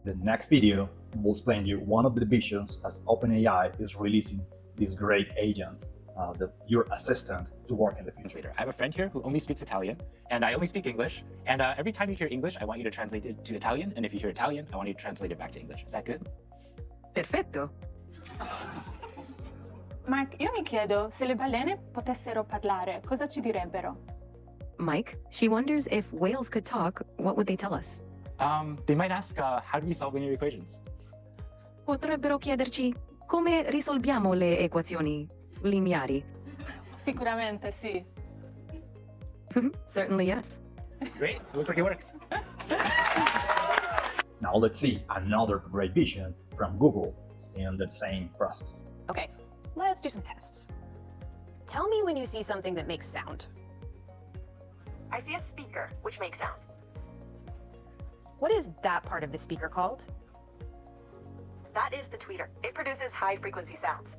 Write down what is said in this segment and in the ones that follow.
The next video will explain to you one of the visions as OpenAI is releasing this great agent, your assistant, to work in the future. I have a friend here who only speaks Italian, and I only speak English. And every time you hear English, I want you to translate it to Italian. And if you hear Italian, I want you to translate it back to English. Is that good? Perfetto. Mark, io mi chiedo, se le balene potessero parlare, cosa ci direbbero? Mike, she wonders if whales could talk, what would they tell us? They might ask, how do we solve linear equations? Potrebbero chiederci come risolviamo le equazioni lineari. Sicuramente sì. Certainly yes. Great, it looks like it works. Now let's see another great vision from Google seeing the same process. Okay, let's do some tests. Tell me when you see something that makes sound. I see a speaker, which makes sound. What is that part of the speaker called? That is the tweeter. It produces high-frequency sounds.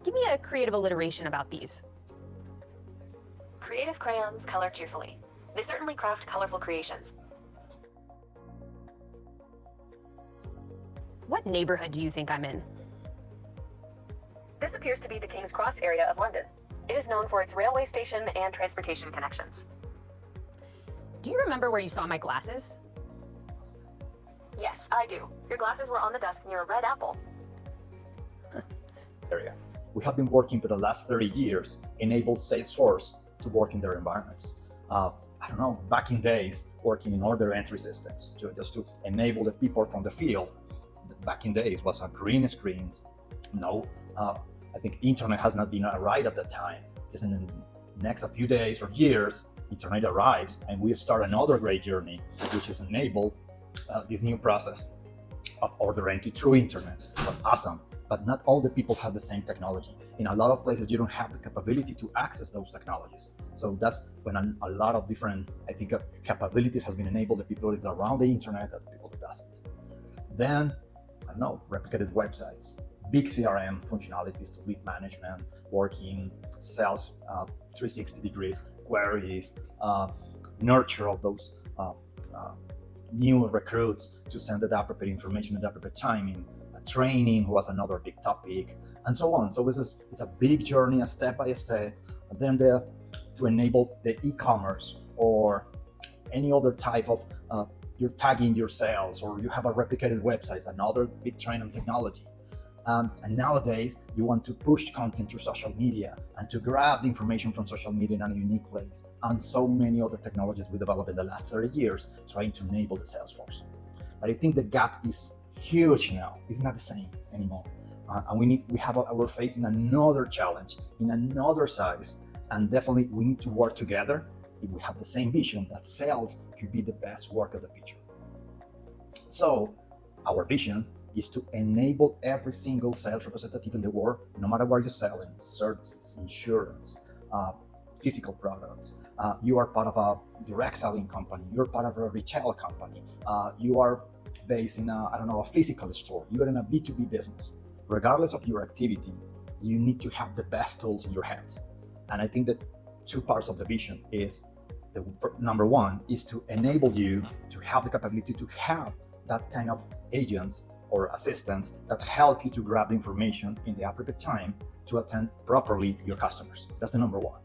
Give me a creative alliteration about these. Creative crayons color cheerfully. They certainly craft colorful creations. What neighborhood do you think I'm in? This appears to be the King's Cross area of London. It is known for its railway station and transportation connections. Do you remember where you saw my glasses? Yes, I do. Your glasses were on the desk near a red apple. Area. We have been working for the last 30 years, enable Salesforce to work in their environments. I don't know, back in days, working in order entry systems, just to enable the people from the field. Back in days was a green screens. No, I think internet has not been right at that time. Just in the next a few days or years, internet arrives and we start another great journey, which is enable this new process of order entry through internet. It was awesome, but not all the people have the same technology. In a lot of places, you don't have the capability to access those technologies. So that's when a lot of different, I think, capabilities has been enabled, the people that are around the internet and the people that doesn't. Then, I don't know, replicated websites, big CRM functionalities to lead management, working, sales, 360 degrees, queries, nurture of those new recruits to send the appropriate information at the appropriate timing, training was another big topic, and so on. So it's a big journey, a step by step. And then to enable the e-commerce or any other type of you're tagging your sales, or you have a replicated website, another big trend in technology. And nowadays, you want to push content to social media and to grab the information from social media in a unique ways. And so many other technologies we developed in the last 30 years trying to enable the sales force. But I think the gap is huge now. It's not the same anymore. And we're facing another challenge in another size. And definitely we need to work together if we have the same vision that sales could be the best work of the future. So our vision is to enable every single sales representative in the world, no matter what you're selling, services, insurance, physical products. You are part of a direct selling company, you're part of a retail company, you are based in a physical store, you're in a B2B business. Regardless of your activity, you need to have the best tools in your hands. And I think that two parts of the vision is, number one is to enable you to have the capability to have that kind of agents or assistants that help you to grab the information in the appropriate time to attend properly your customers. That's the number one.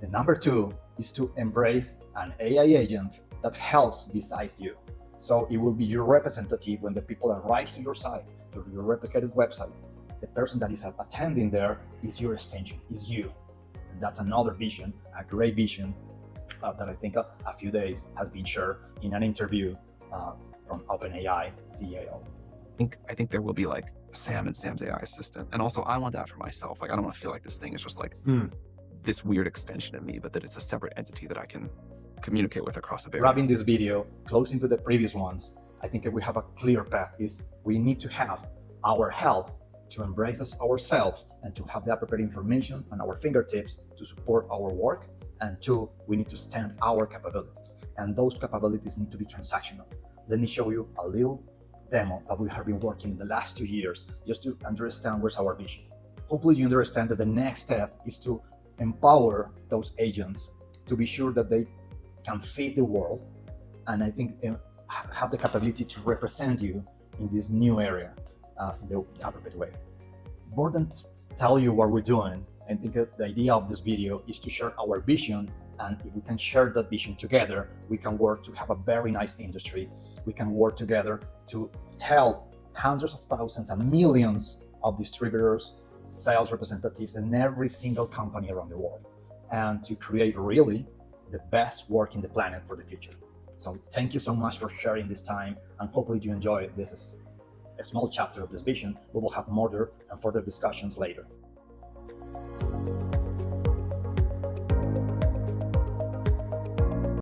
The number two is to embrace an AI agent that helps besides you. So it will be your representative when the people arrive to your site, to your replicated website. The person that is attending there is your extension, is you. And that's another vision, a great vision that I think a few days has been shared in an interview from OpenAI CEO. I think there will be like Sam and Sam's AI assistant. And also I want that for myself. Like, I don't want to feel like this thing is just like this weird extension of me, but that it's a separate entity that I can communicate with across a barrier. Wrapping this video, closing to the previous ones, I think if we have a clear path is we need to have our help to embrace us ourselves and to have the appropriate information on our fingertips to support our work. And two, we need to stand our capabilities. And those capabilities need to be transactional. Let me show you a little demo that we have been working in the last 2 years just to understand where's our vision. Hopefully you understand that the next step is to empower those agents to be sure that they can feed the world and I think have the capability to represent you in this new area in the appropriate way. More than tell you what we're doing, I think that the idea of this video is to share our vision, and if we can share that vision together, we can work to have a very nice industry. We can work together to help hundreds of thousands and millions of distributors, sales representatives, and every single company around the world, and to create really the best work in the planet for the future. So thank you so much for sharing this time, and hopefully you enjoy this is a small chapter of this vision. We will have more and further discussions later.